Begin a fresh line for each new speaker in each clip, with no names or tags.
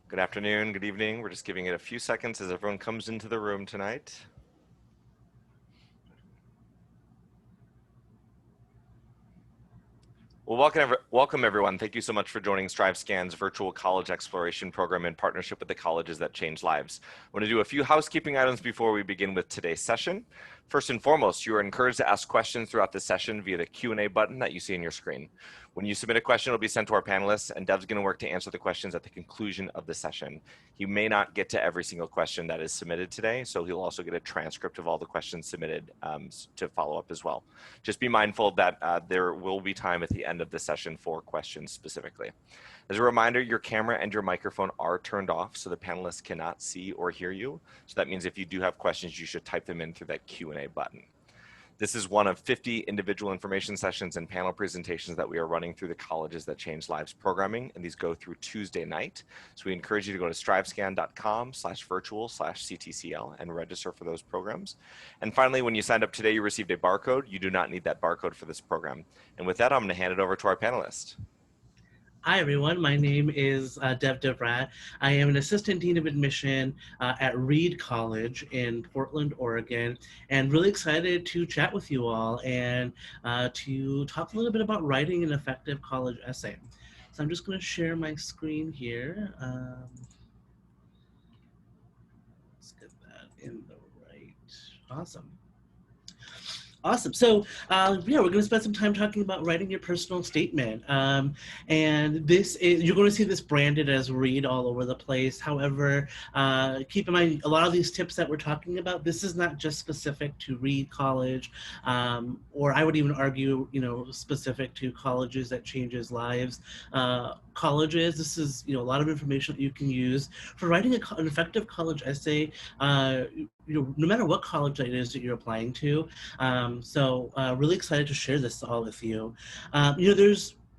Good afternoon, good evening. We're just giving it a few seconds as everyone comes into the room tonight. Well, welcome everyone. Thank you so much for joining StriveScan's virtual college exploration program in partnership with the colleges that change lives. I want to do a few housekeeping items before we begin with today's session. First and foremost, you are encouraged to ask questions throughout the session via the Q&A button that you see on your screen. When you submit a question, it'll be sent to our panelists, and Dev's going to work to answer the questions at the conclusion of the session. He may not get to every single question that is submitted today, so he'll also get a transcript of all the questions submitted to follow up as well. Just be mindful that there will be time at the end of the session for questions specifically. As a reminder, your camera and your microphone are turned off, so the panelists cannot see or hear you. So that means if you do have questions, you should type them in through that Q&A button. This is one of 50 individual information sessions and panel presentations that we are running through the Colleges That Change Lives programming, and these go through Tuesday night. So we encourage you to go to strivescan.com/virtual/CTCL and register for those programs. And finally, when you signed up today, you received a barcode. You do not need that barcode for this program. And with that, I'm going to hand it over to our panelists.
Hi, everyone. My name is Dev Devrat. I am an assistant dean of admission at Reed College in Portland, Oregon, and really excited to chat with you all and to talk a little bit about writing an effective college essay. So I'm just going to share my screen here. Let's get that in the right. Awesome. Awesome. So, yeah, we're going to spend some time talking about writing your personal statement. And this is, you're going to see this branded as Read all over the place. However, keep in mind, a lot of these tips that we're talking about, this is not just specific to Reed College, or I would even argue, specific to colleges that changes lives. Colleges, this is, a lot of information that you can use for writing an effective college essay, no matter what college it is that you're applying to. So really excited to share this all with you.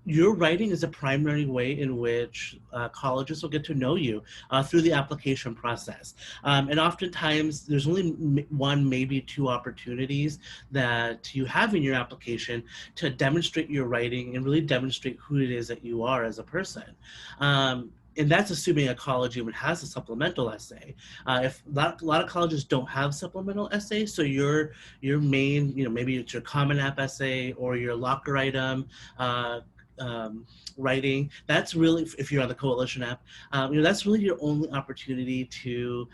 Your writing is a primary way in which colleges will get to know you through the application process. And oftentimes there's only one, maybe two opportunities that you have in your application to demonstrate your writing and really demonstrate who it is that you are as a person. And that's assuming a college even has a supplemental essay. If a lot of colleges don't have supplemental essays, so your main, maybe it's your Common App essay or your locker item writing, that's really, if you're on the Coalition app, that's really your only opportunity to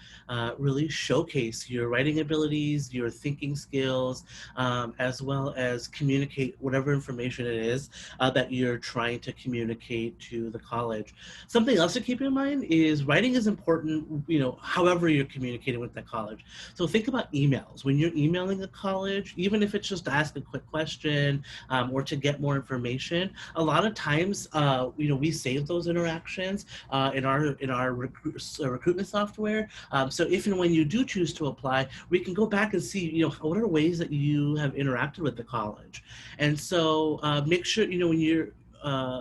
really showcase your writing abilities, your thinking skills, as well as communicate whatever information it is that you're trying to communicate to the college. Something else to keep in mind is writing is important, however you're communicating with the college. So think about emails. When you're emailing a college, even if it's just to ask a quick question or to get more information, a lot of times, we save those interactions in our recruitment software. So if and when you do choose to apply, we can go back and see, what are ways that you have interacted with the college. And so make sure, when you're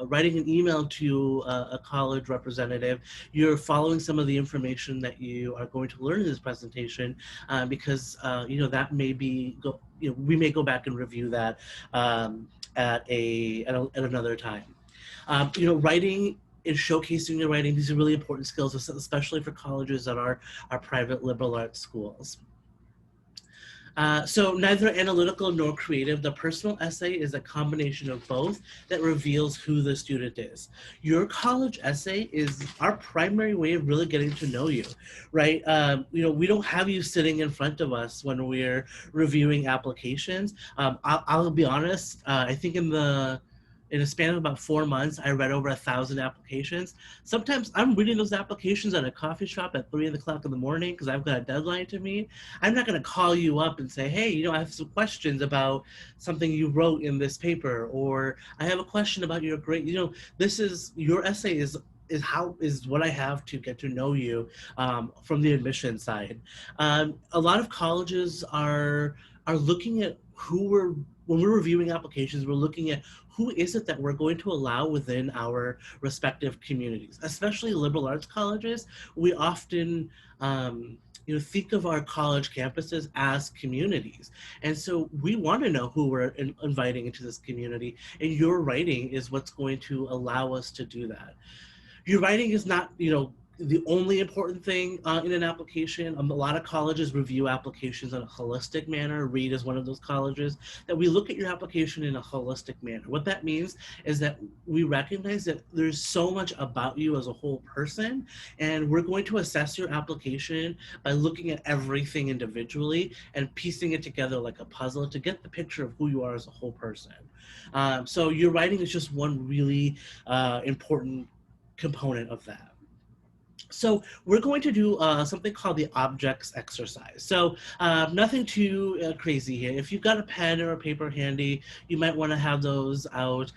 writing an email to a college representative, you're following some of the information that you are going to learn in this presentation, because that may be we may go back and review that at another time. Writing and showcasing your writing, these are really important skills, especially for colleges that are private liberal arts schools. So neither analytical nor creative, the personal essay is a combination of both that reveals who the student is. Your college essay is our primary way of really getting to know you, right? We don't have you sitting in front of us when we're reviewing applications. I'll be honest, I think in a span of about 4 months, I read over 1,000 applications. Sometimes I'm reading those applications at a coffee shop at 3 o'clock in the morning because I've got a deadline to meet. I'm not going to call you up and say, hey, I have some questions about something you wrote in this paper, or I have a question about your grade. This is your essay is what I have to get to know you from the admission side. A lot of colleges are looking at when we're reviewing applications, we're looking at who is it that we're going to allow within our respective communities, especially liberal arts colleges. We often think of our college campuses as communities. And so we want to know who we're inviting into this community, and your writing is what's going to allow us to do that. Your writing is not, the only important thing in an application. A lot of colleges review applications in a holistic manner. Reed is one of those colleges that we look at your application in a holistic manner. What that means is that we recognize that there's so much about you as a whole person, and we're going to assess your application by looking at everything individually and piecing it together like a puzzle to get the picture of who you are as a whole person. So your writing is just one really important component of that. So we're going to do something called the objects exercise. So nothing too crazy here. If you've got a pen or a paper handy, you might want to have those out.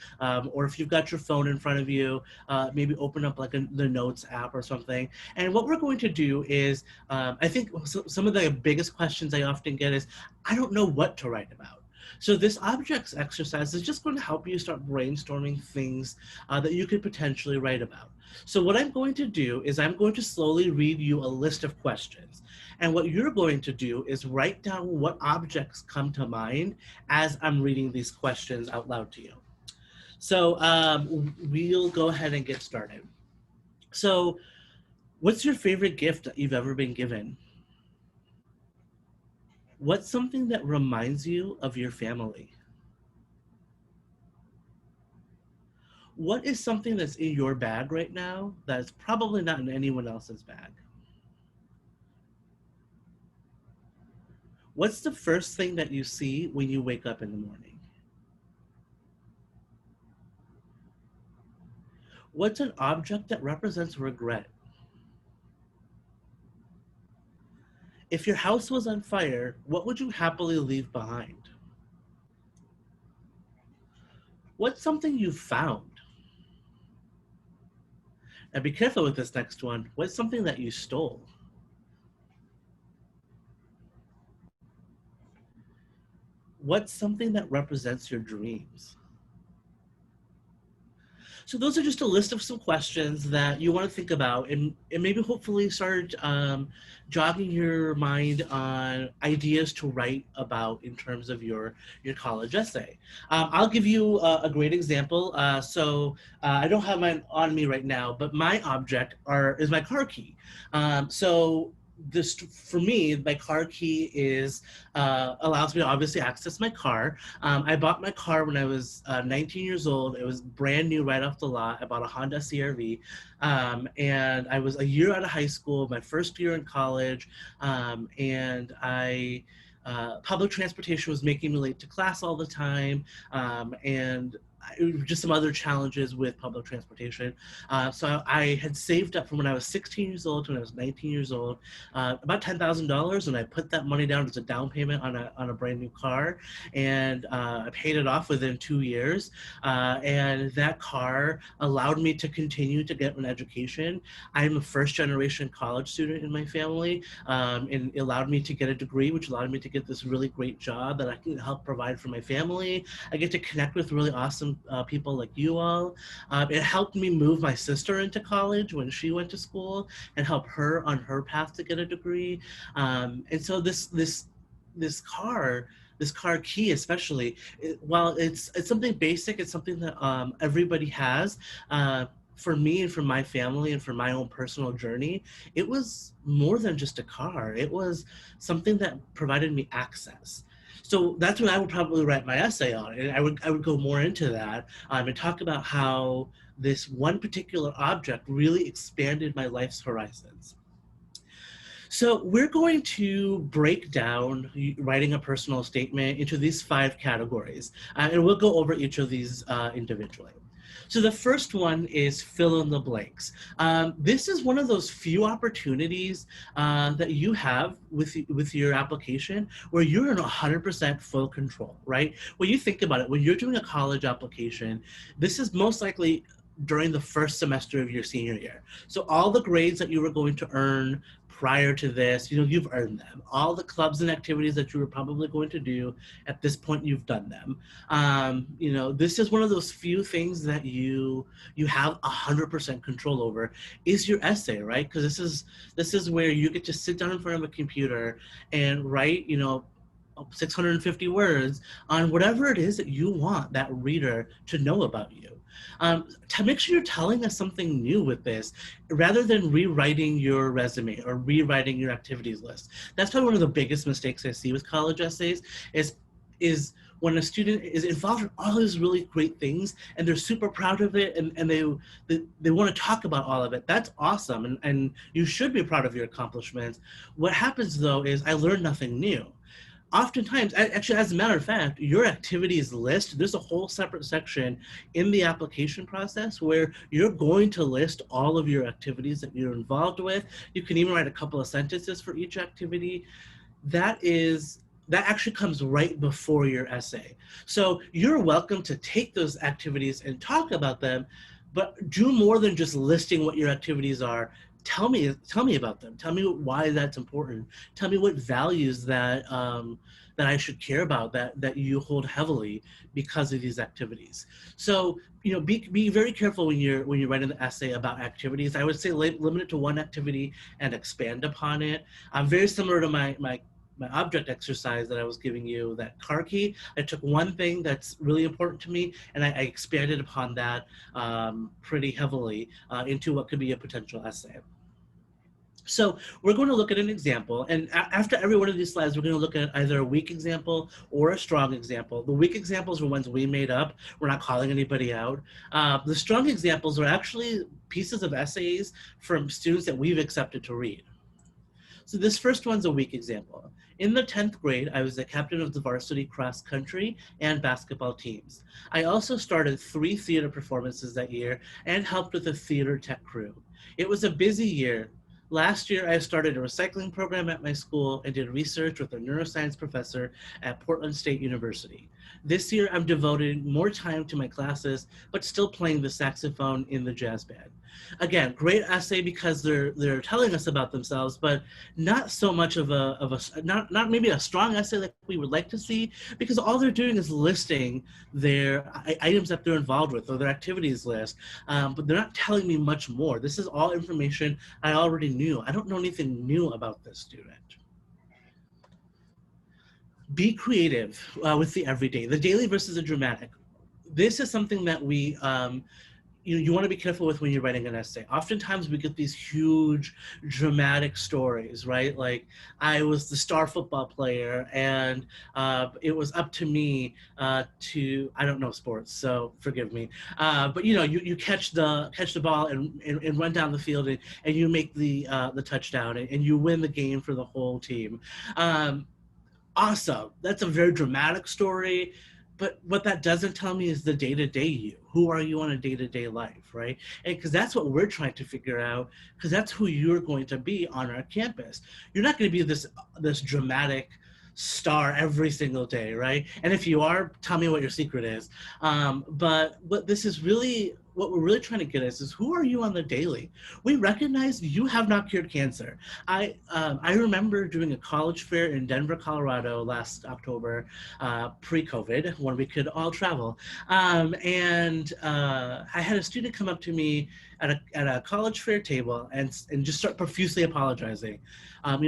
Or if you've got your phone in front of you, maybe open up like the Notes app or something. And what we're going to do is, I think some of the biggest questions I often get is, I don't know what to write about. So this objects exercise is just going to help you start brainstorming things that you could potentially write about. So what I'm going to do is I'm going to slowly read you a list of questions. And what you're going to do is write down what objects come to mind as I'm reading these questions out loud to you. So we'll go ahead and get started. So what's your favorite gift that you've ever been given? What's something that reminds you of your family? What is something that's in your bag right now that's probably not in anyone else's bag? What's the first thing that you see when you wake up in the morning? What's an object that represents regret? If your house was on fire, what would you happily leave behind? What's something you found? Now be careful with this next one. What's something that you stole? What's something that represents your dreams? So those are just a list of some questions that you want to think about and maybe hopefully start jogging your mind on ideas to write about in terms of your college essay. I'll give you a great example. I don't have mine on me right now, but my object is my car key. So this for me, my car key is allows me to obviously access my car. I bought my car when I was 19 years old. It was brand new right off the lot. I bought a Honda CRV, and I was a year out of high school, my first year in college, and I. Public transportation was making me late to class all the time, and just some other challenges with public transportation. So I had saved up from when I was 16 years old to when I was 19 years old, about $10,000, and I put that money down as a down payment on a brand new car, and I paid it off within 2 years. And that car allowed me to continue to get an education. I'm a first generation college student in my family, and it allowed me to get a degree, which allowed me to get this really great job that I can help provide for my family. I get to connect with really awesome people like you all. It helped me move my sister into college when she went to school and help her on her path to get a degree. And so this car key especially, while it's something basic, it's something that everybody has. For me and for my family and for my own personal journey, it was more than just a car. It was something that provided me access. So that's what I would probably write my essay on, and I would go more into that and talk about how this one particular object really expanded my life's horizons. So we're going to break down writing a personal statement into these 5 categories, and we'll go over each of these individually. So the first one is fill in the blanks. This is one of those few opportunities that you have with your application where you're in 100% full control, right? When you think about it, when you're doing a college application, this is most likely during the first semester of your senior year. So all the grades that you were going to earn prior to this, you've earned them. All the clubs and activities that you were probably going to do at this point, you've done them. This is one of those few things that you have 100% control over is your essay, right? Because this is where you get to sit down in front of a computer and write, 650 words on whatever it is that you want that reader to know about you. To make sure you're telling us something new with this, rather than rewriting your resume or rewriting your activities list. That's probably one of the biggest mistakes I see with college essays is when a student is involved in all these really great things and they're super proud of it and they want to talk about all of it. That's awesome. And you should be proud of your accomplishments. What happens though is I learned nothing new. Oftentimes, actually, as a matter of fact, your activities list, there's a whole separate section in the application process where you're going to list all of your activities that you're involved with. You can even write a couple of sentences for each activity. That actually comes right before your essay. So you're welcome to take those activities and talk about them, but do more than just listing what your activities are. Tell me about them. Tell me why that's important. Tell me what values that that I should care about, that you hold heavily because of these activities. So be very careful when you're writing the essay about activities. I would say limit it to one activity and expand upon it. I'm very similar to my object exercise that I was giving you, that car key. I took one thing that's really important to me and I expanded upon that pretty heavily into what could be a potential essay. So we're going to look at an example, and after every one of these slides, we're going to look at either a weak example or a strong example. The weak examples are ones we made up. We're not calling anybody out. The strong examples are actually pieces of essays from students that we've accepted to read. So this first one's a weak example. In the 10th grade, I was the captain of the varsity cross country and basketball teams. I also started 3 theater performances that year and helped with a theater tech crew. It was a busy year. Last year, I started a recycling program at my school and did research with a neuroscience professor at Portland State University. This year, I'm devoting more time to my classes, but still playing the saxophone in the jazz band. Again, great essay because they're telling us about themselves, but not so much of not maybe a strong essay like we would like to see, because all they're doing is listing their items that they're involved with or their activities list, but they're not telling me much more. This is all information I already knew. I don't know anything new about this student. Be creative with the everyday, the daily versus the dramatic. This is something that we you want to be careful with when you're writing an essay. Oftentimes we get these huge dramatic stories, right? Like, I was the star football player and it was up to me to, I don't know sports, so forgive me. But you catch the ball and run down the field and you make the touchdown and you win the game for the whole team. Awesome. That's a very dramatic story. But what that doesn't tell me is the day-to-day you. Who are you on a day-to-day life, right? And because that's what we're trying to figure out, because that's who you're going to be on our campus. You're not going to be this dramatic star every single day, right? And if you are, tell me what your secret is. But what this is really, what we're really trying to get at is who are you on the daily? We recognize you have not cured cancer. I remember doing a college fair in Denver, Colorado last October, pre-COVID, when we could all travel. And I had a student come up to me at a college fair table and just start profusely apologizing.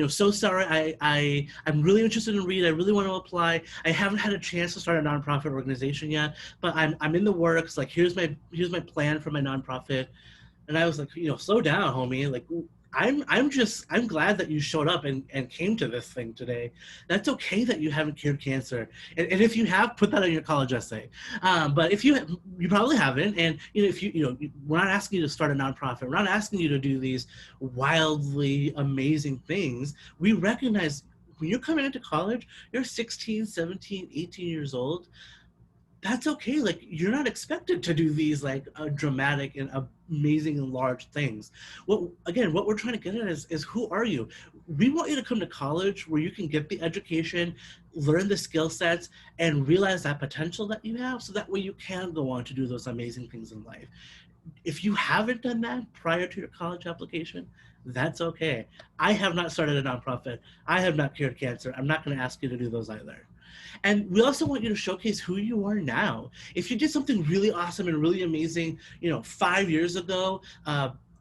So sorry, I'm really interested in READ. I really want to apply. I haven't had a chance to start a nonprofit organization yet, but I'm in the works. Like, here's my plan for my nonprofit. And I was like, slow down, homie. Like, I'm glad that you showed up and came to this thing today. That's okay that you haven't cured cancer. And if you have, put that on your college essay. But if you probably haven't. And if we're not asking you to start a nonprofit. We're not asking you to do these wildly amazing things. We recognize when you're coming into college, you're 16, 17, 18 years old. That's okay. Like, you're not expected to do these like dramatic and amazing and large things. What we're trying to get at is who are you? We want you to come to college where you can get the education, learn the skill sets, and realize that potential that you have, so that way you can go on to do those amazing things in life. If you haven't done that prior to your college application, that's okay. I have not started a nonprofit. I have not cured cancer. I'm not going to ask you to do those either. And we also want you to showcase who you are now. If you did something really awesome and really amazing, 5 years ago,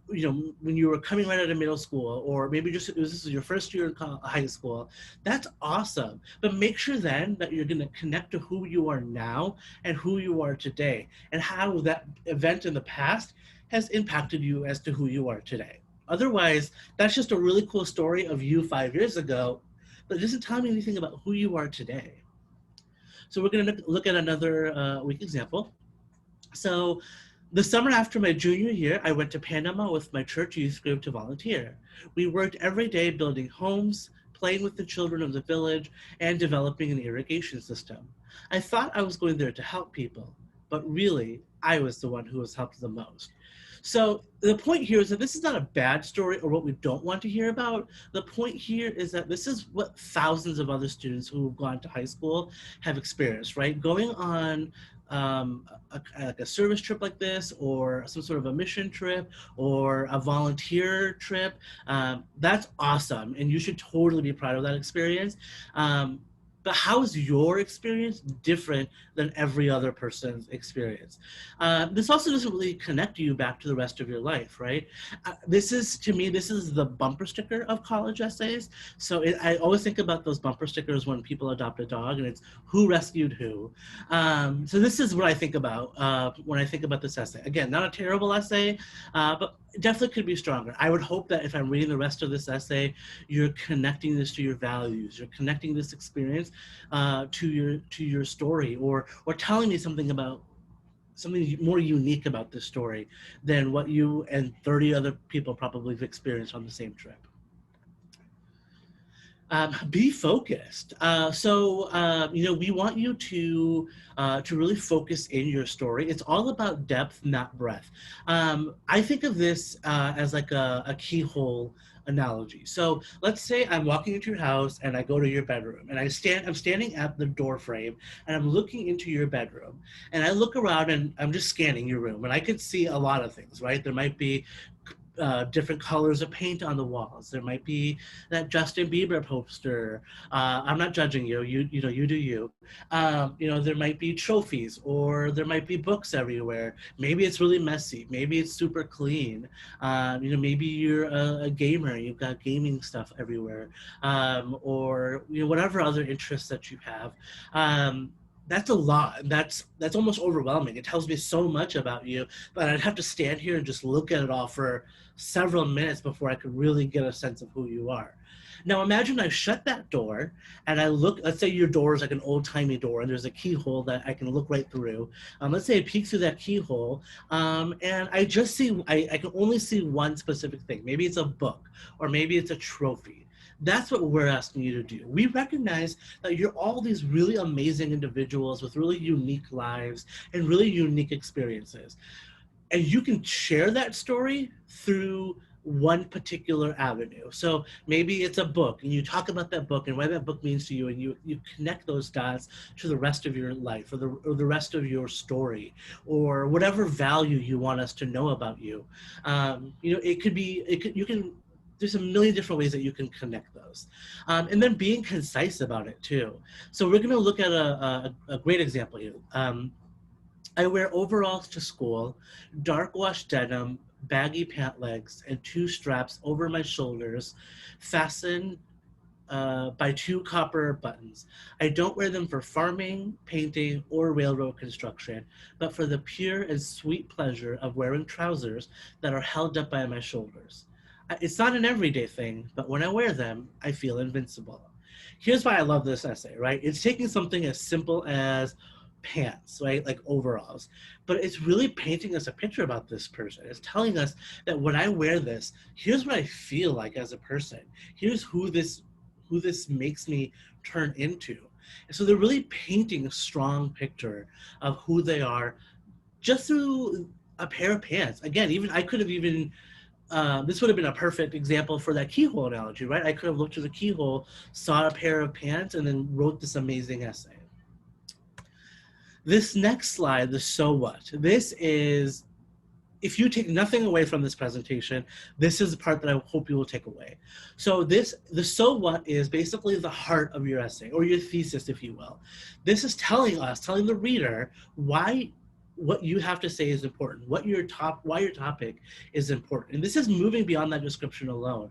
when you were coming right out of middle school, or maybe just this is your first year in high school, that's awesome. But make sure then that you're going to connect to who you are now and who you are today, and how that event in the past has impacted you as to who you are today. Otherwise, that's just a really cool story of you 5 years ago, but it doesn't tell me anything about who you are today. So we're going to look at another weak example. So the summer after my junior year, I went to Panama with my church youth group to volunteer. We worked every day building homes, playing with the children of the village, and developing an irrigation system. I thought I was going there to help people, but really, I was the one who was helped the most. So the point here is that this is not a bad story or what we don't want to hear about. The point here is that this is what thousands of other students who have gone to high school have experienced, right? Going on a service trip like this, or some sort of a mission trip, or a volunteer trip, that's awesome, and you should totally be proud of that experience. But how is your experience different than every other person's experience? This also doesn't really connect you back to the rest of your life, right? This is, to me, this is the bumper sticker of college essays. So I always think about those bumper stickers when people adopt a dog, and it's who rescued who. So this is what I think about when I think about this essay. Again, not a terrible essay, but definitely could be stronger. I would hope that if I'm reading the rest of this essay, you're connecting this to your values, you're connecting this experience to your story, or telling me something more unique about this story than what you and 30 other people probably have experienced on the same trip. Be focused. We want you to really focus in your story. It's all about depth, not breadth. I think of this as like a keyhole analogy. So let's say I'm walking into your house and I go to your bedroom, and I'm standing at the door frame, and I'm looking into your bedroom, and I look around and I'm just scanning your room, and I could see a lot of things, right? There might be different colors of paint on the walls. There might be that Justin Bieber poster. I'm not judging you. You know, you do you. There might be trophies, or there might be books everywhere. Maybe it's really messy. Maybe it's super clean. Maybe you're a gamer. You've got gaming stuff everywhere, or whatever other interests that you have. That's a lot. That's almost overwhelming. It tells me so much about you, but I'd have to stand here and just look at it all for several minutes before I could really get a sense of who you are. Now imagine I shut that door and I look, let's say your door is like an old timey door and there's a keyhole that I can look right through. Let's say I peek through that keyhole and I just see, I can only see one specific thing. Maybe it's a book, or maybe it's a trophy. That's what we're asking you to do. We recognize that you're all these really amazing individuals with really unique lives and really unique experiences. And you can share that story through one particular avenue. So maybe it's a book, and you talk about that book and why that book means to you, and you connect those dots to the rest of your life, or the rest of your story, or whatever value you want us to know about you. There's a million different ways that you can connect those. And then being concise about it too. So we're gonna look at a great example here. I wear overalls to school, dark wash denim, baggy pant legs, and 2 straps over my shoulders, fastened by 2 copper buttons. I don't wear them for farming, painting, or railroad construction, but for the pure and sweet pleasure of wearing trousers that are held up by my shoulders. It's not an everyday thing, but when I wear them, I feel invincible. Here's why I love this essay, right? It's taking something as simple as pants, right? Like overalls, but it's really painting us a picture about this person. It's telling us that when I wear this, here's what I feel like as a person. Here's who this makes me turn into. And so they're really painting a strong picture of who they are just through a pair of pants. Again, even I could have even this would have been a perfect example for that keyhole analogy, right? I could have looked through the keyhole, saw a pair of pants, and then wrote this amazing essay. This next slide, the so what, this is, if you take nothing away from this presentation, this is the part that I hope you will take away. So the so what is basically the heart of your essay, or your thesis, if you will. This is telling the reader why what you have to say is important, why your topic is important. And this is moving beyond that description alone.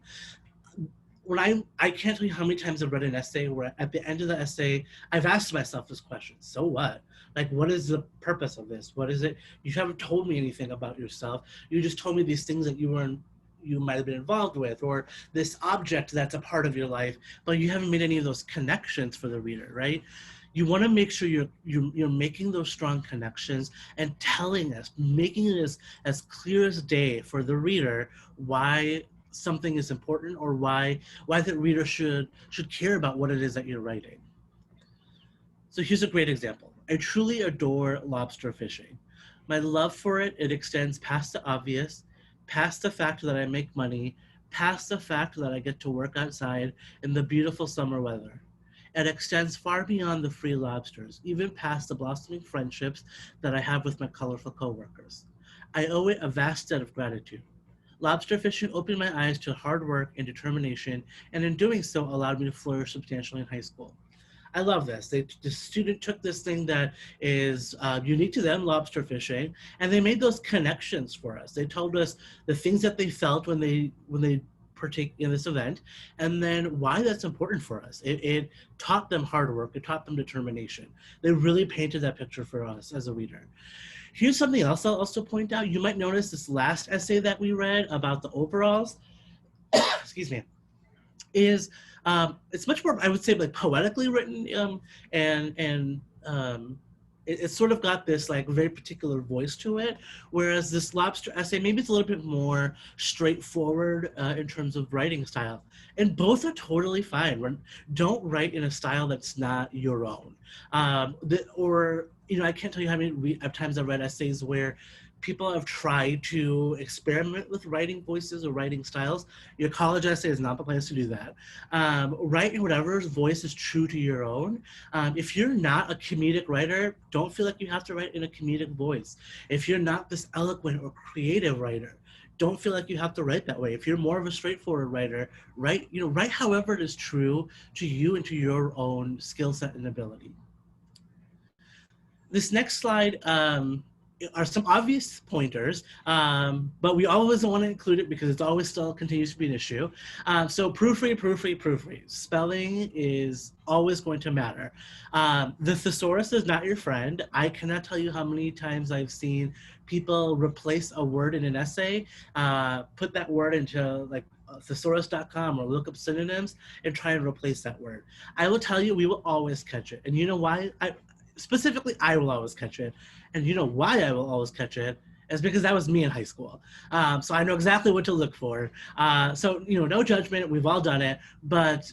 When I can't tell you how many times I've read an essay where at the end of the essay, I've asked myself this question: so what? Like, what is the purpose of this? What is it? You haven't told me anything about yourself. You just told me these things that you might have been involved with, or this object that's a part of your life, but you haven't made any of those connections for the reader, right? You want to make sure you're making those strong connections and telling us, making it as clear as day for the reader why something is important, or why the reader should care about what it is that you're writing. So here's a great example. I truly adore lobster fishing. My love for it extends past the obvious, past the fact that I make money, past the fact that I get to work outside in the beautiful summer weather. It extends far beyond the free lobsters, even past the blossoming friendships that I have with my colorful coworkers. I owe it a vast debt of gratitude. Lobster fishing opened my eyes to hard work and determination, and in doing so allowed me to flourish substantially in high school. I love this. The student took this thing that is unique to them, lobster fishing, and they made those connections for us. They told us the things that they felt when they partake in this event, and then why that's important for us. It taught them hard work. It taught them determination. They really painted that picture for us as a reader. Here's something else I'll also point out. You might notice this last essay that we read about the overalls, excuse me, is it's much more, I would say, like poetically written, and it's sort of got this like very particular voice to it, whereas this lobster essay, maybe it's a little bit more straightforward in terms of writing style. And both are totally fine. Don't write in a style that's not your own. Or, you know, I can't tell you how many times I've read essays where people have tried to experiment with writing voices or writing styles. Your college essay is not the place to do that. Write in whatever voice is true to your own. If you're not a comedic writer, don't feel like you have to write in a comedic voice. If you're not this eloquent or creative writer, don't feel like you have to write that way. If you're more of a straightforward writer, write however it is true to you and to your own skill set and ability. This next slide are some obvious pointers, but we always want to include it because it's always still continues to be an issue. So proofread. Spelling is always going to matter. The thesaurus is not your friend. I cannot tell you how many times I've seen people replace a word in an essay, put that word into like thesaurus.com or look up synonyms and try and replace that word. I will tell you, we will always catch it. And you know why? Specifically, I will always catch it. And you know why I will always catch it is because that was me in high school. So I know exactly what to look for. So, you know, no judgment. We've all done it. But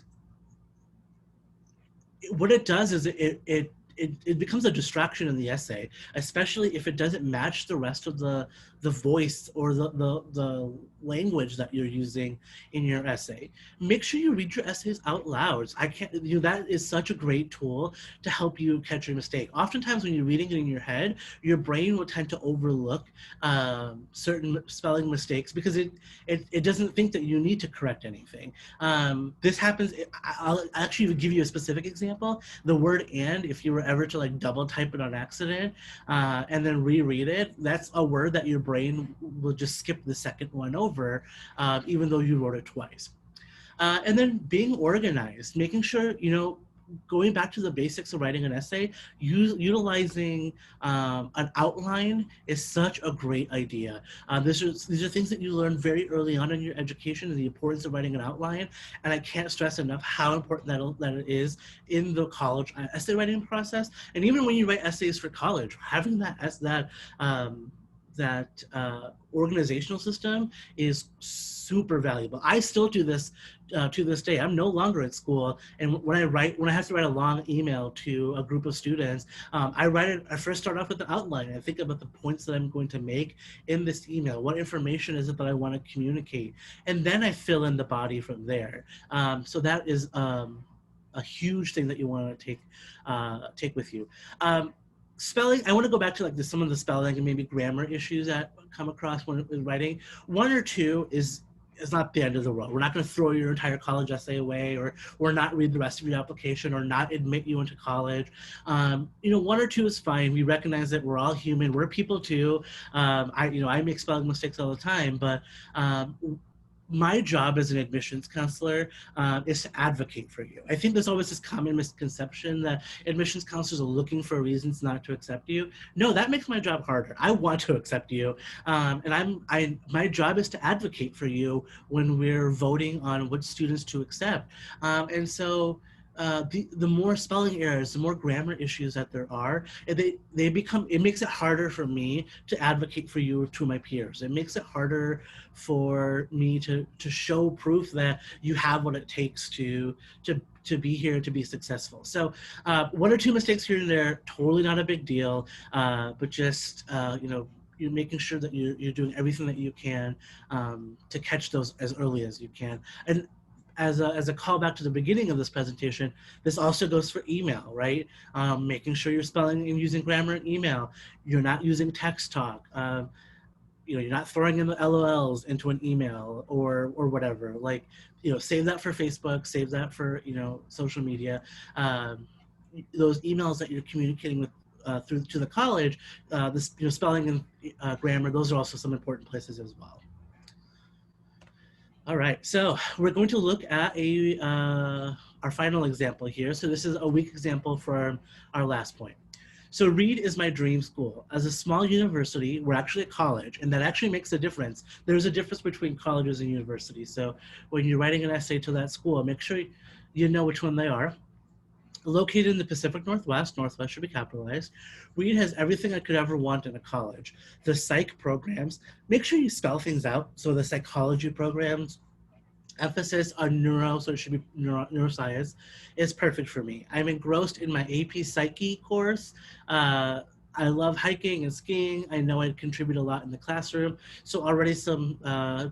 what it does is it becomes a distraction in the essay, especially if it doesn't match the rest of the voice or the language that you're using in your essay. Make sure you read your essays out loud. That is such a great tool to help you catch your mistake. Oftentimes when you're reading it in your head, your brain will tend to overlook certain spelling mistakes because it doesn't think that you need to correct anything. This happens, I'll actually give you a specific example. The word "and," if you were ever to like double type it on accident and then reread it, that's a word that your brain will just skip the second one over, even though you wrote it twice. And then being organized, making sure, you know, going back to the basics of writing an essay, utilizing an outline is such a great idea. These are things that you learn very early on in your education, and the importance of writing an outline. And I can't stress enough how important that it is in the college essay writing process. And even when you write essays for college, having that organizational system is super valuable. I still do this to this day. I'm no longer at school, and when I have to write a long email to a group of students, I first start off with the outline. I think about the points that I'm going to make in this email. What information is it that I want to communicate? And then I fill in the body from there. So that is a huge thing that you want to take with you. Spelling, I want to go back to like some of the spelling and maybe grammar issues that come across when writing. One or two is it's not the end of the world. We're not going to throw your entire college essay away, or not read the rest of your application, or not admit you into college. One or two is fine. We recognize that we're all human. We're people too. I make spelling mistakes all the time, but um, my job as an admissions counselor is to advocate for you. I think there's always this common misconception that admissions counselors are looking for reasons not to accept you. No, that makes my job harder. I want to accept you, and my job is to advocate for you when we're voting on which students to accept. And so the more spelling errors, the more grammar issues that there are, it makes it harder for me to advocate for you to my peers. It makes it harder for me to show proof that you have what it takes to be here, to be successful. So one or two mistakes here and there, totally not a big deal, but just you're making sure that you're doing everything that you can to catch those as early as you can. And as a callback to the beginning of this presentation, this also goes for email, right? Making sure you're spelling and using grammar in email. You're not using text talk. You're not throwing in the LOLs into an email or whatever. Like, save that for Facebook, save that for social media. Those emails that you're communicating with through to the college, this spelling and grammar, those are also some important places as well. All right, so we're going to look at our final example here. So this is a weak example for our last point. So Reed is my dream school. As a small university, we're actually a college, and that actually makes a difference. There's a difference between colleges and universities. So when you're writing an essay to that school, make sure you know which one they are. Located in the Pacific Northwest, Northwest should be capitalized, Reed has everything I could ever want in a college. The psych programs, make sure you spell things out. So the psychology programs, emphasis on neuro, so it should be neuroscience, is perfect for me. I'm engrossed in my AP Psyche course. I love hiking and skiing. I know I'd contribute a lot in the classroom. So already some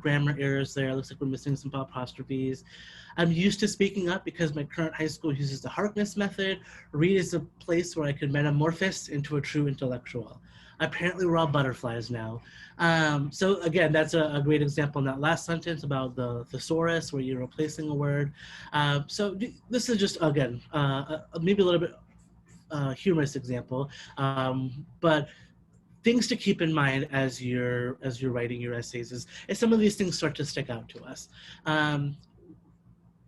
grammar errors there. Looks like we're missing some apostrophes. I'm used to speaking up because my current high school uses the Harkness method. Reed is a place where I could metamorphose into a true intellectual. Apparently we're all butterflies now. So again, that's a great example in that last sentence about the thesaurus where you're replacing a word. So this is just, again, maybe a little bit humorous example, but things to keep in mind as you're writing your essays is some of these things start to stick out to us.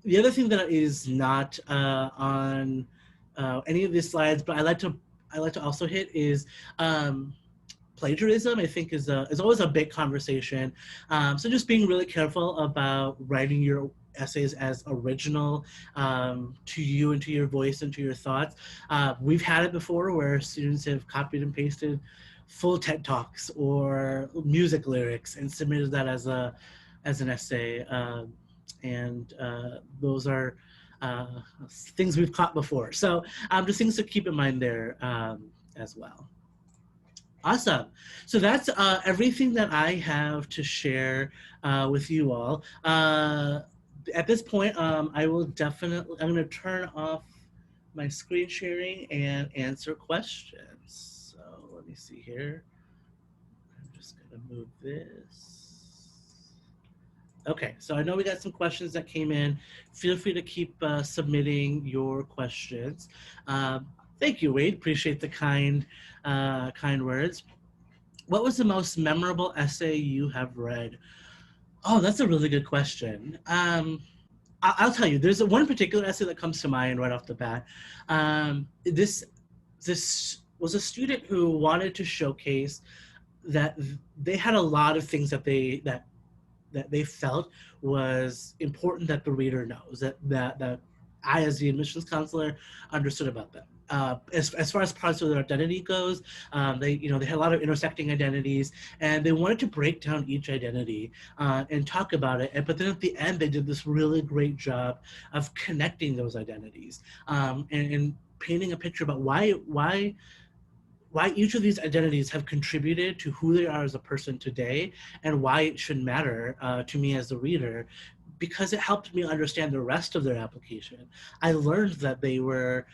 The other thing that is not on any of these slides, but I like to also hit is plagiarism. I think is always a big conversation. So just being really careful about writing your essays as original to you and to your voice and to your thoughts. We've had it before where students have copied and pasted full TED Talks or music lyrics and submitted that as an essay. And those are things we've caught before. So just things to keep in mind there as well. Awesome. So that's everything that I have to share with you all. At this point, I'm going to turn off my screen sharing and answer questions. So let me see here. I'm just going to move this. Okay, so I know we got some questions that came in. Feel free to keep submitting your questions. Thank you, Wade. Appreciate the kind words. What was the most memorable essay you have read? Oh, that's a really good question. I'll tell you, there's one particular essay that comes to mind right off the bat. This was a student who wanted to showcase that they had a lot of things that they felt was important that the reader knows, that I, as the admissions counselor, understood about them. As far as parts of their identity goes, they had a lot of intersecting identities, and they wanted to break down each identity and talk about it. But then at the end, they did this really great job of connecting those identities and painting a picture about why each of these identities have contributed to who they are as a person today, and why it should matter to me as the reader, because it helped me understand the rest of their application. I learned that they were,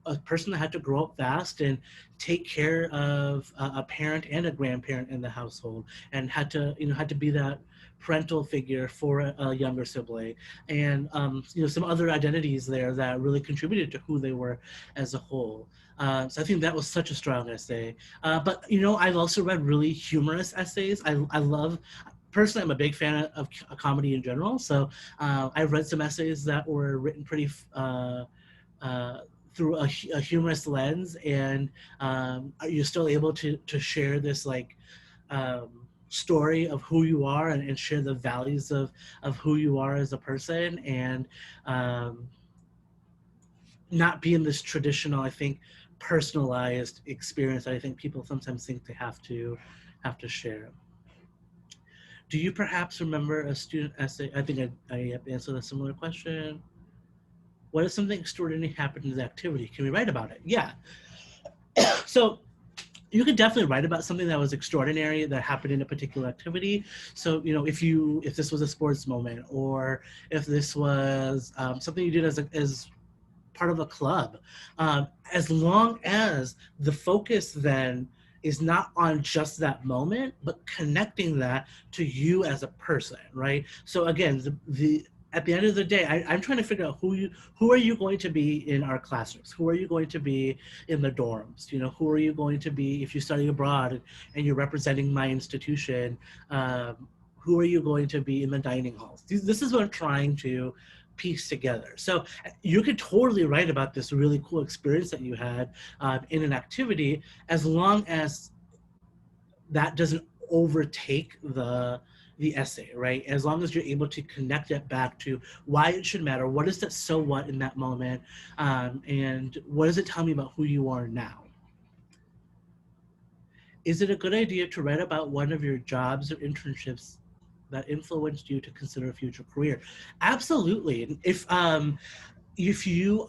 a person that had to grow up fast and take care of a parent and a grandparent in the household, and had to be that parental figure for a younger sibling, and some other identities there that really contributed to who they were as a whole. So I think that was such a strong essay. But I've also read really humorous essays. I love. Personally, I'm a big fan of comedy in general, so I've read some essays that were written pretty uh, through a humorous lens, and you're still able to share this story of who you are, and share the values of who you are as a person, and um, not be in this traditional, I think, personalized experience that I think people sometimes think they have to share. Do you perhaps remember a student essay? I think I answered a similar question. What if something extraordinary happened in the activity? Can we write about it? Yeah. So you could definitely write about something that was extraordinary that happened in a particular activity. So if this was a sports moment, or if this was something you did as part of a club, as long as the focus then is not on just that moment, but connecting that to you as a person, right? So again, the at the end of the day, I'm trying to figure out who are you going to be in our classrooms? Who are you going to be in the dorms? Who are you going to be if you're studying abroad and you're representing my institution? Who are you going to be in the dining halls? This is what I'm trying to piece together. So you could totally write about this really cool experience that you had in an activity, as long as that doesn't overtake the essay, right? As long as you're able to connect it back to why it should matter, what is that so what in that moment, and what does it tell me about who you are now? Is it a good idea to write about one of your jobs or internships that influenced you to consider a future career? Absolutely. If you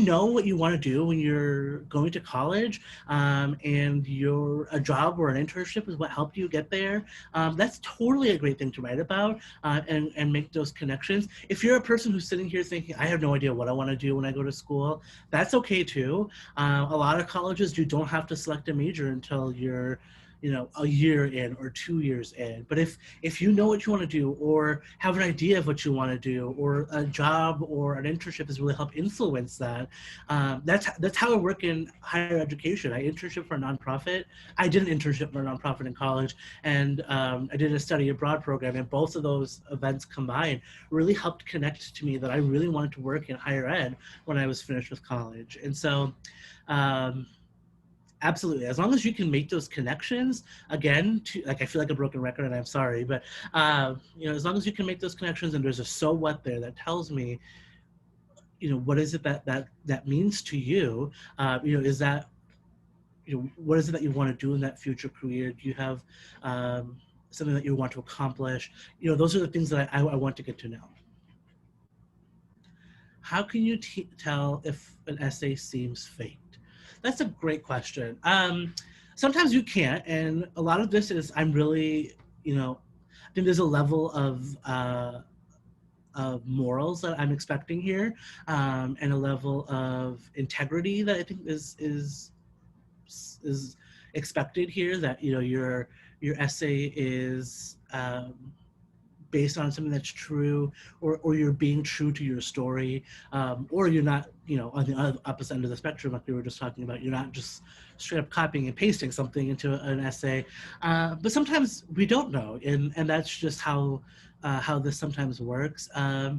know what you want to do when you're going to college, and a job or an internship is what helped you get there, that's totally a great thing to write about, and make those connections. If you're a person who's sitting here thinking, I have no idea what I want to do when I go to school, that's okay too. A lot of colleges, you don't have to select a major until you're a year in or 2 years in. But if you know what you want to do, or have an idea of what you want to do, or a job or an internship has really helped influence that, that's how I work in higher education. I internship for a nonprofit. I did an internship for a nonprofit in college, and I did a study abroad program, and both of those events combined really helped connect to me that I really wanted to work in higher ed when I was finished with college. And so absolutely, as long as you can make those connections, again, I feel like a broken record, and I'm sorry, but as long as you can make those connections, and there's a so what there that tells me, what is it that means to you? Is that, what is it that you want to do in that future career? Do you have something that you want to accomplish? Those are the things that I want to get to know. How can you tell if an essay seems faked? That's a great question. Sometimes you can't, and a lot of this is I'm really, I think there's a level of morals that I'm expecting here, and a level of integrity that I think is expected here. That your essay is based on something that's true, or you're being true to your story, or you're not, on the opposite end of the spectrum, like we were just talking about, you're not just straight up copying and pasting something into an essay. But sometimes we don't know, and that's just how this sometimes works. I,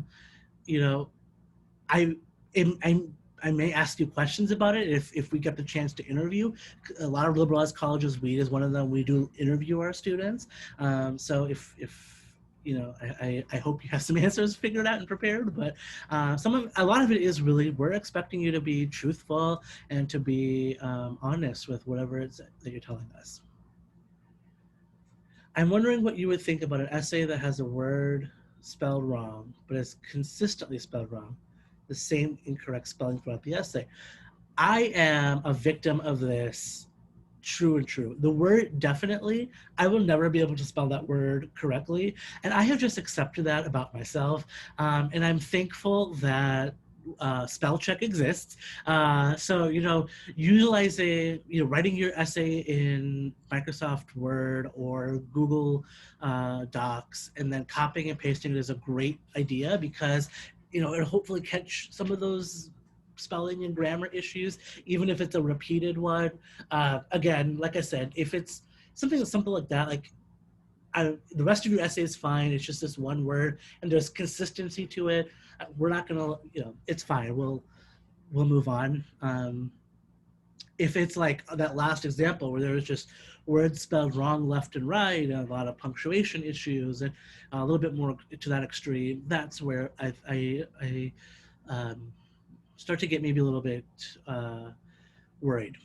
I may ask you questions about it if we get the chance to interview. A lot of liberal arts colleges, we is one of them, we do interview our students. So if I hope you have some answers figured out and prepared, but a lot of it is really, we're expecting you to be truthful and to be honest with whatever it's that you're telling us. I'm wondering what you would think about an essay that has a word spelled wrong, but is consistently spelled wrong, the same incorrect spelling throughout the essay. I am a victim of this, true and true. The word definitely, I will never be able to spell that word correctly. And I have just accepted that about myself. And I'm thankful that spell check exists. So, utilizing, writing your essay in Microsoft Word or Google Docs and then copying and pasting it is a great idea because, it'll hopefully catch some of those spelling and grammar issues, even if it's a repeated one. Again, like I said, if it's something that's simple like that, like the rest of your essay is fine. It's just this one word, and there's consistency to it. We're not gonna, it's fine. We'll move on. If it's like that last example where there was just words spelled wrong left and right and a lot of punctuation issues and a little bit more to that extreme, that's where I start to get maybe a little bit worried.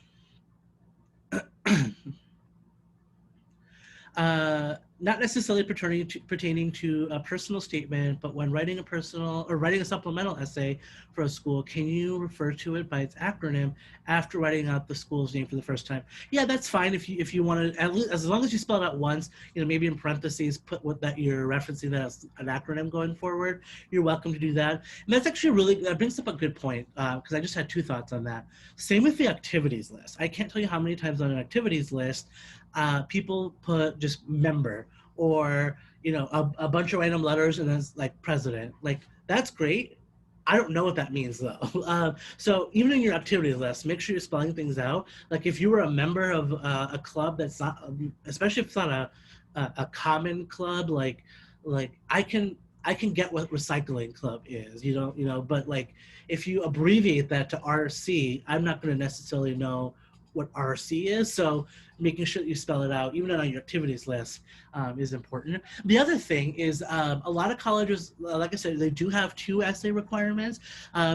Not necessarily pertaining to a personal statement, but when writing a personal or writing a supplemental essay for a school, can you refer to it by its acronym after writing out the school's name for the first time? Yeah, that's fine if you want to, at least as long as you spell it out once, maybe in parentheses put what that you're referencing that as an acronym going forward. You're welcome to do that. And that's actually that brings up a good point because I just had 2 thoughts on that. Same with the activities list. I can't tell you how many times on an activities list people put just member or a bunch of random letters and then it's like president. Like, that's great. I don't know what that means though. So even in your activities list, make sure you're spelling things out. Like if you were a member of a club that's not, especially if it's not a common club, like I can get what recycling club is, but like if you abbreviate that to RC, I'm not going to necessarily know what RC is. So making sure that you spell it out, even on your activities list, is important. The other thing is a lot of colleges, like I said, they do have 2 essay requirements.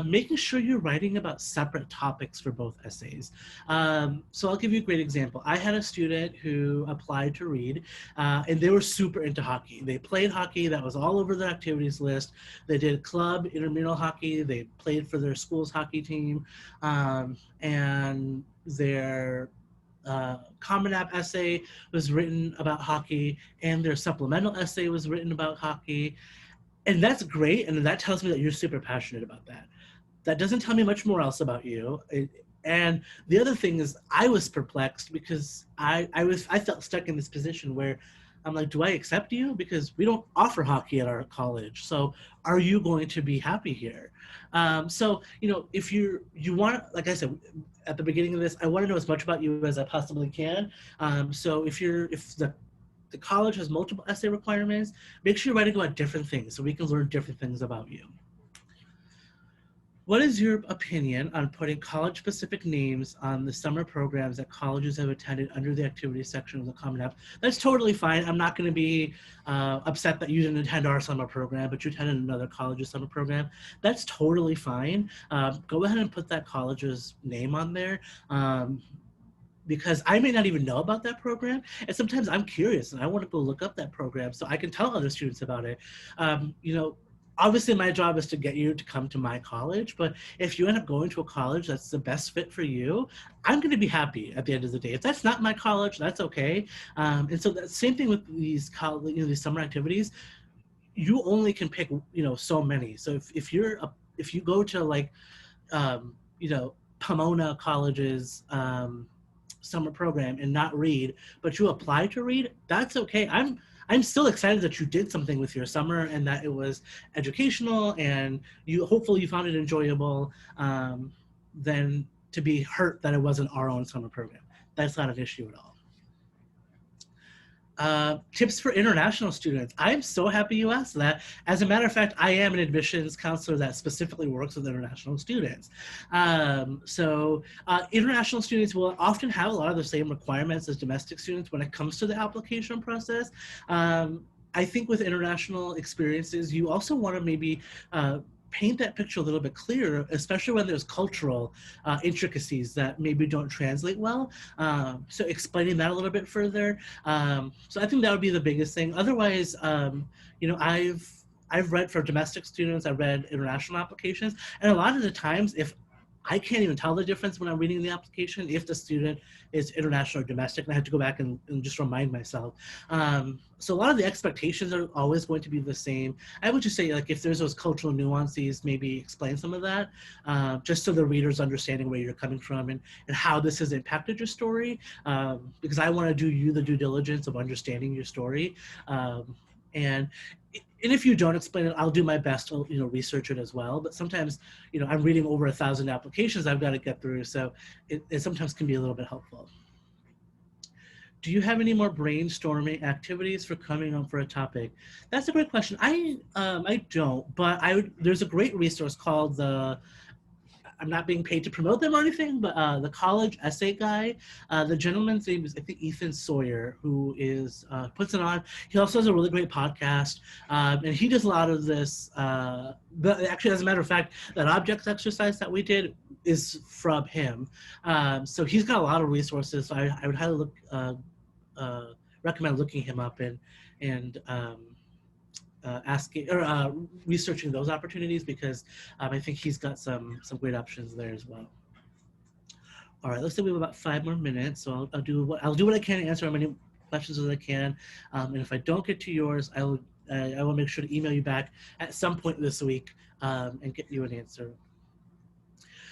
Making sure you're writing about separate topics for both essays. So I'll give you a great example. I had a student who applied to read, and they were super into hockey. They played hockey. That was all over their activities list. They did club, intramural hockey. They played for their school's hockey team. And their Common App essay was written about hockey, and their supplemental essay was written about hockey. And that's great, and that tells me that you're super passionate about that. That doesn't tell me much more else about you. And the other thing is I was perplexed because I felt stuck in this position where I'm like, do I accept you? Because we don't offer hockey at our college. So are you going to be happy here? So, if you want, like I said, at the beginning of this, I want to know as much about you as I possibly can. So if the college has multiple essay requirements, make sure you're writing about different things so we can learn different things about you. What is your opinion on putting college-specific names on the summer programs that colleges have attended under the activities section of the Common App? That's totally fine. I'm not going to be upset that you didn't attend our summer program, but you attended another college's summer program. That's totally fine. Go ahead and put that college's name on there. Because I may not even know about that program. And sometimes I'm curious and I want to go look up that program so I can tell other students about it. Obviously my job is to get you to come to my college, but if you end up going to a college that's the best fit for you, I'm going to be happy at the end of the day. If that's not my college, that's okay. And so the same thing with these these summer activities, you only can pick, so many. So if you go to like, Pomona College's summer program and not read, but you apply to read, that's okay. I'm still excited that you did something with your summer and that it was educational and hopefully you found it enjoyable, than to be hurt that it wasn't our own summer program. That's not an issue at all. Tips for international students. I'm so happy you asked that. As a matter of fact, I am an admissions counselor that specifically works with international students. So international students will often have a lot of the same requirements as domestic students when it comes to the application process. I think with international experiences, you also want to maybe paint that picture a little bit clearer, especially when there's cultural intricacies that maybe don't translate well. So explaining that a little bit further. So I think that would be the biggest thing. Otherwise, I've read for domestic students, I've read international applications, and a lot of the times, if I can't even tell the difference when I'm reading the application if the student is international or domestic, and I have to go back and just remind myself. So a lot of the expectations are always going to be the same. I would just say, like, if there's those cultural nuances, maybe explain some of that, just so the reader's understanding where you're coming from and how this has impacted your story, because I want to do you the due diligence of understanding your story. And and if you don't explain it, I'll do my best to research it as well. But sometimes I'm reading over 1,000 applications I've got to get through, so it sometimes can be a little bit helpful. Do you have any more brainstorming activities for coming up for a topic? That's a great question. I don't, but there's a great resource called the, I'm not being paid to promote them or anything, but the College Essay Guide. The gentleman's name is, I think, Ethan Sawyer, who is puts it on. He also has a really great podcast, and he does a lot of this. Actually, as a matter of fact, that objects exercise that we did is from him. So he's got a lot of resources. So I would highly recommend looking him up and asking or researching those opportunities, because I think he's got some great options there as well. All right, looks like we have about 5 more minutes, so I'll do what I can to answer as many questions as I can. And if I don't get to yours, I will make sure to email you back at some point this week and get you an answer.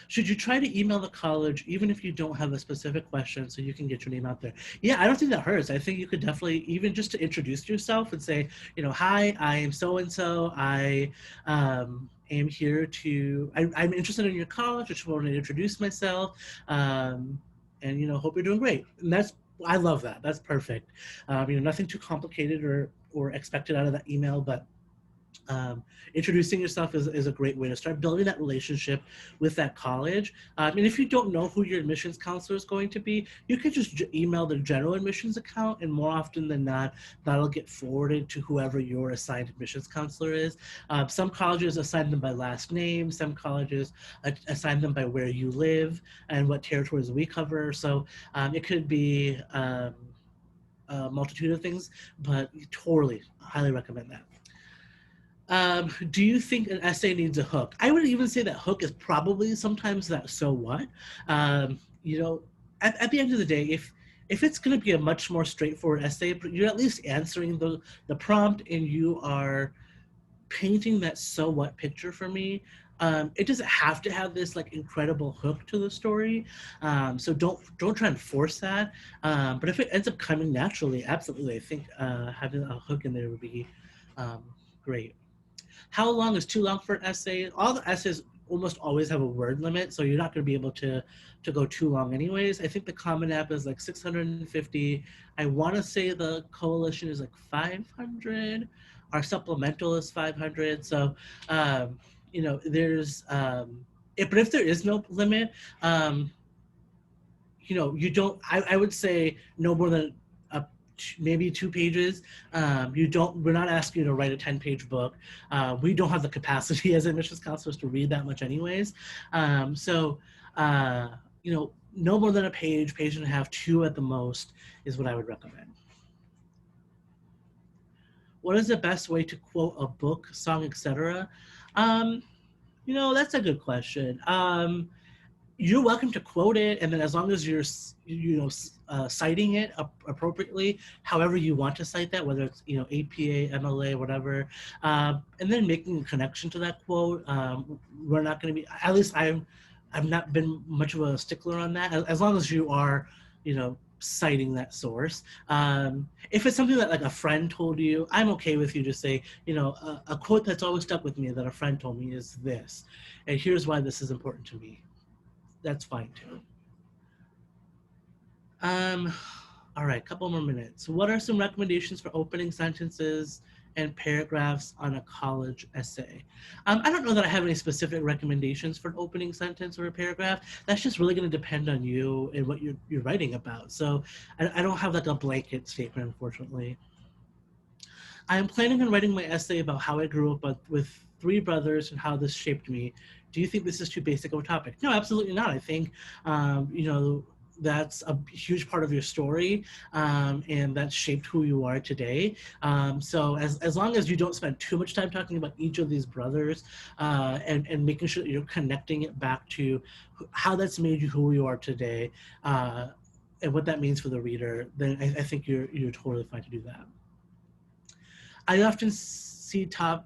Should you try to email the college even if you don't have a specific question so you can get your name out there? Yeah, I don't think that hurts. I think you could definitely, even just to introduce yourself and say, hi, I am so-and-so. I am here I'm interested in your college. I just want to introduce myself and, hope you're doing great. And I love that. That's perfect. Nothing too complicated or expected out of that email, but introducing yourself is a great way to start building that relationship with that college. And if you don't know who your admissions counselor is going to be, you can just email the general admissions account, and more often than not, that'll get forwarded to whoever your assigned admissions counselor is. Some colleges assign them by last name. Some colleges assign them by where you live and what territories we cover. So it could be a multitude of things, but totally highly recommend that. Do you think an essay needs a hook? I would even say that hook is probably sometimes that so what. At the end of the day, if it's going to be a much more straightforward essay, but you're at least answering the prompt and you are painting that so what picture for me, it doesn't have to have this like incredible hook to the story. So don't try and force that. But if it ends up coming naturally, absolutely, I think having a hook in there would be great. How long is too long for an essay? All the essays almost always have a word limit, so you're not going to be able to go too long anyways. I think the Common App is like 650. I want to say the Coalition is like 500. Our supplemental is 500. So, there's, but if there is no limit, you don't, I would say no more than maybe 2 pages. We're not asking you to write a 10-page book. We don't have the capacity as admissions counselors to read that much anyways. No more than a page and a half, 2 at the most is what I would recommend. What is the best way to quote a book, song, etc.? That's a good question. You're welcome to quote it, and then as long as you're, citing it appropriately, however you want to cite that, whether it's, APA, MLA, whatever, and then making a connection to that quote. We're not going to be, at least I've not been much of a stickler on that, as long as you are, citing that source. If it's something that like a friend told you, I'm okay with you to say, a quote that's always stuck with me that a friend told me is this, and here's why this is important to me. That's fine too. All right, couple more minutes. What are some recommendations for opening sentences and paragraphs on a college essay? I don't know that I have any specific recommendations for an opening sentence or a paragraph. That's just really going to depend on you and what you're writing about. So I don't have like a blanket statement, unfortunately. I am planning on writing my essay about how I grew up with 3 brothers and how this shaped me. Do you think this is too basic of a topic? No, absolutely not. I think, that's a huge part of your story, and that shaped who you are today. So as long as you don't spend too much time talking about each of these brothers, and making sure that you're connecting it back to how that's made you who you are today, and what that means for the reader, then I think you're totally fine to do that. I often see talk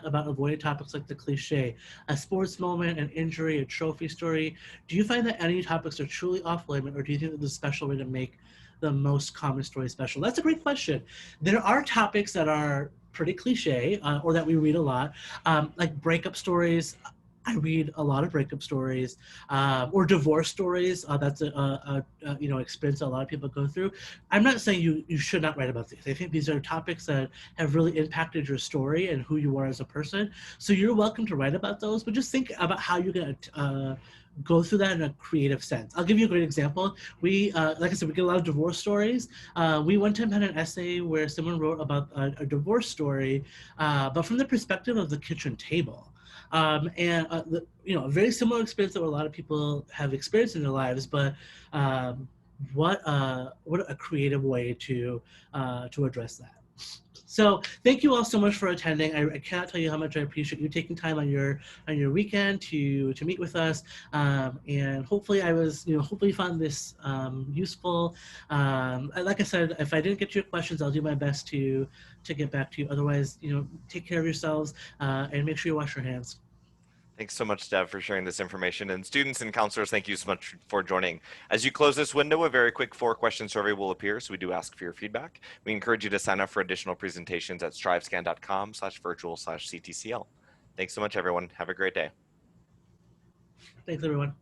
about avoiding topics like the cliche, a sports moment, an injury, a trophy story. Do you find that any topics are truly off limit, or do you think that there's a special way to make the most common story special? That's a great question. There are topics that are pretty cliche, or that we read a lot, like breakup stories. I read a lot of breakup stories, or divorce stories. That's a experience that a lot of people go through. I'm not saying you should not write about these. I think these are topics that have really impacted your story and who you are as a person. So you're welcome to write about those, but just think about how you're going to go through that in a creative sense. I'll give you a great example. Like I said, we get a lot of divorce stories. We one time had an essay where someone wrote about a divorce story, but from the perspective of the kitchen table. A very similar experience that a lot of people have experienced in their lives, but what a creative way to address that. So thank you all so much for attending. I cannot tell you how much I appreciate you taking time on your weekend to meet with us. And hopefully hopefully you found this useful. Like I said, if I didn't get to your questions, I'll do my best to get back to you. Otherwise, take care of yourselves, and make sure you wash your hands.
Thanks so much, Dev, for sharing this information. And students and counselors, thank you so much for joining. As you close this window, a very quick 4-question survey will appear, so we do ask for your feedback. We encourage you to sign up for additional presentations at strivescan.com/virtual/CTCL. Thanks so much, everyone. Have a great day.
Thanks, everyone.